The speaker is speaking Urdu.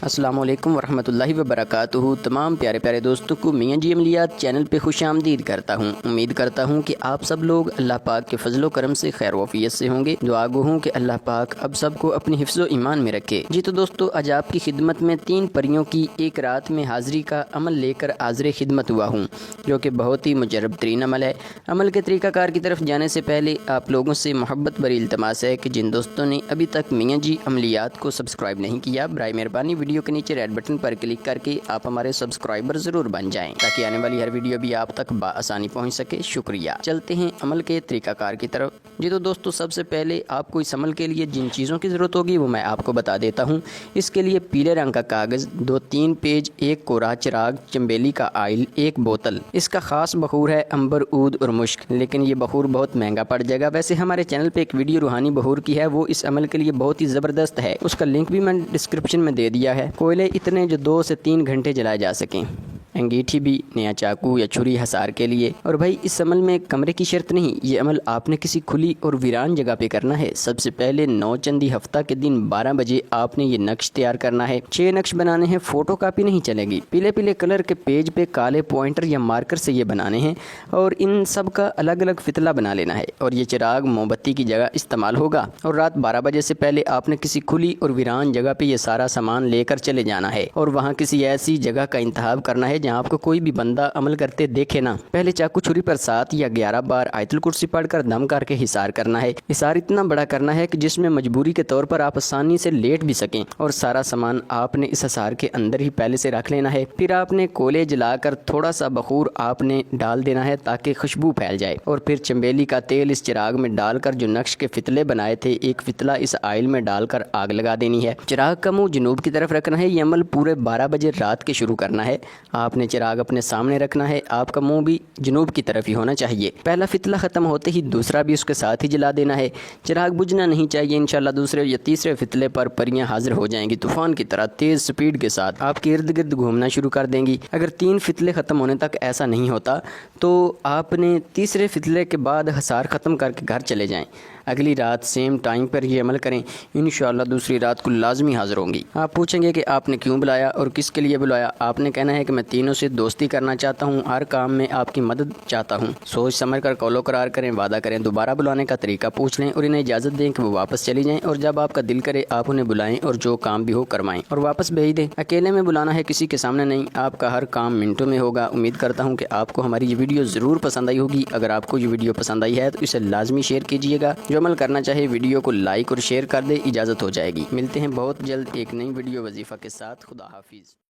السلام علیکم ورحمۃ اللہ وبرکاتہ۔ تمام پیارے پیارے دوستوں کو میاں جی عملیات چینل پہ خوش آمدید کرتا ہوں۔ امید کرتا ہوں کہ آپ سب لوگ اللہ پاک کے فضل و کرم سے خیر و عافیت سے ہوں گے۔ دعا گو ہوں کہ اللہ پاک اب سب کو اپنی حفظ و ایمان میں رکھے۔ جی تو دوستو، آج آپ کی خدمت میں 3 پریوں کی ایک رات میں حاضری کا عمل لے کر حاضر خدمت ہوا ہوں، جو کہ بہت ہی مجرب ترین عمل ہے۔ عمل کے طریقہ کار کی طرف جانے سے پہلے آپ لوگوں سے محبت بھری التماس ہے کہ جن دوستوں نے ابھی تک میاں جی عملیات کو سبسکرائب نہیں کیا، برائے مہربانی ویڈیو کے نیچے ریڈ بٹن پر کلک کر کے آپ ہمارے سبسکرائبر ضرور بن جائیں، تاکہ آنے والی ہر ویڈیو بھی آپ تک بآسانی پہنچ سکے۔ شکریہ۔ چلتے ہیں عمل کے طریقہ کار کی طرف۔ جی تو دوستو، سب سے پہلے آپ کو اس عمل کے لیے جن چیزوں کی ضرورت ہوگی وہ میں آپ کو بتا دیتا ہوں۔ اس کے لیے پیلے رنگ کا کاغذ 2-3 پیج، ایک کوراہ چراغ، چنبیلی کا آئل، ایک بوتل۔ اس کا خاص بخور ہے عنبر، عود اور مشک، لیکن یہ بخور بہت مہنگا پڑ جائے گا۔ ویسے ہمارے چینل پہ ایک ویڈیو روحانی بخور کی ہے، وہ اس عمل کے لیے بہت ہی زبردست ہے، اس کا لنک بھی میں ڈسکرپشن میں دے دیا ہے۔ کوئلے اتنے جو 2 سے 3 گھنٹے جلائے جا سکیں۔ انگیٹھی بھی، نیا چاقو یا چھری حصار کے لیے۔ اور بھائی، اس عمل میں کمرے کی شرط نہیں، یہ عمل آپ نے کسی کھلی اور ویران جگہ پہ کرنا ہے۔ سب سے پہلے 9 چندی ہفتہ کے دن 12 بجے آپ نے یہ نقش تیار کرنا ہے۔ 6 نقش بنانے ہیں، فوٹو کاپی نہیں چلے گی۔ پیلے کلر کے پیج پہ کالے پوائنٹر یا مارکر سے یہ بنانے ہیں، اور ان سب کا الگ الگ فتلہ بنا لینا ہے، اور یہ چراغ موم بتی کی جگہ استعمال ہوگا۔ اور رات 12 بجے سے پہلے آپ نے کسی کھلی اور ویران جگہ پہ یہ سارا سامان لے کر چلے جانا ہے، اور وہاں کسی ایسی جگہ کا انتخاب کرنا ہے جہاں آپ کو کوئی بھی بندہ عمل کرتے دیکھے نہ۔ پہلے چاقو چھری پر 7 یا 11 بار آیت الکرسی پڑھ کر دم کر کے حصار کرنا ہے۔ حصار اتنا بڑا کرنا ہے کہ جس میں مجبوری کے طور پر آپ آسانی سے لیٹ بھی سکیں، اور سارا سامان آپ نے اس حصار کے اندر ہی پہلے سے رکھ لینا ہے۔ پھر آپ نے کولے جلا کر تھوڑا سا بخور آپ نے ڈال دینا ہے تاکہ خوشبو پھیل جائے، اور پھر چنبیلی کا تیل اس چراغ میں ڈال کر جو نقش کے فتلے بنائے تھے، ایک فتلہ اس آئل میں ڈال کر آگ لگا دینی ہے۔ چراغ کا منہ جنوب کی طرف رکھنا ہے۔ یہ عمل پورے 12 بجے رات کے شروع کرنا ہے۔ آپ نے چراغ اپنے سامنے رکھنا ہے، آپ کا منہ بھی جنوب کی طرف ہی ہونا چاہیے۔ پہلا فتلہ ختم ہوتے ہی دوسرا بھی اس کے ساتھ ہی جلا دینا ہے۔ چراغ بجھنا نہیں چاہیے۔ انشاءاللہ دوسرے یا تیسرے فتلے پر پریاں حاضر ہو جائیں گی طوفان کی طرح، تیز سپیڈ کے ساتھ آپ کے ارد گرد گھومنا شروع کر دیں گی۔ اگر 3 فتلے ختم ہونے تک ایسا نہیں ہوتا تو آپ نے تیسرے فتلے کے بعد حصار ختم کر کے گھر چلے جائیں۔ اگلی رات سیم ٹائم پر یہ عمل کریں، انشاءاللہ دوسری رات کو لازمی حاضر ہوں گی۔ آپ پوچھیں گے کہ آپ نے کیوں بلایا اور کس کے لیے بلایا؟ آپ نے کہنا ہے کہ میں تینوں سے دوستی کرنا چاہتا ہوں، ہر کام میں آپ کی مدد چاہتا ہوں۔ سوچ سمجھ کر قول و قرار کریں، وعدہ کریں، دوبارہ بلانے کا طریقہ پوچھ لیں، اور انہیں اجازت دیں کہ وہ واپس چلی جائیں، اور جب آپ کا دل کرے آپ انہیں بلائیں اور جو کام بھی ہو کروائیں اور واپس بھیج دیں۔ اکیلے میں بلانا ہے، کسی کے سامنے نہیں۔ آپ کا ہر کام منٹوں میں ہوگا۔ امید کرتا ہوں کہ آپ کو ہماری یہ ویڈیو ضرور پسند آئی ہوگی۔ اگر آپ کو یہ ویڈیو پسند آئی ہے تو اسے لازمی شیئر کیجیے گا۔ جو عمل کرنا چاہے ویڈیو کو لائک اور شیئر کر دے، اجازت ہو جائے گی۔ ملتے ہیں بہت جلد ایک نئی ویڈیو وظیفہ کے ساتھ۔ خدا حافظ۔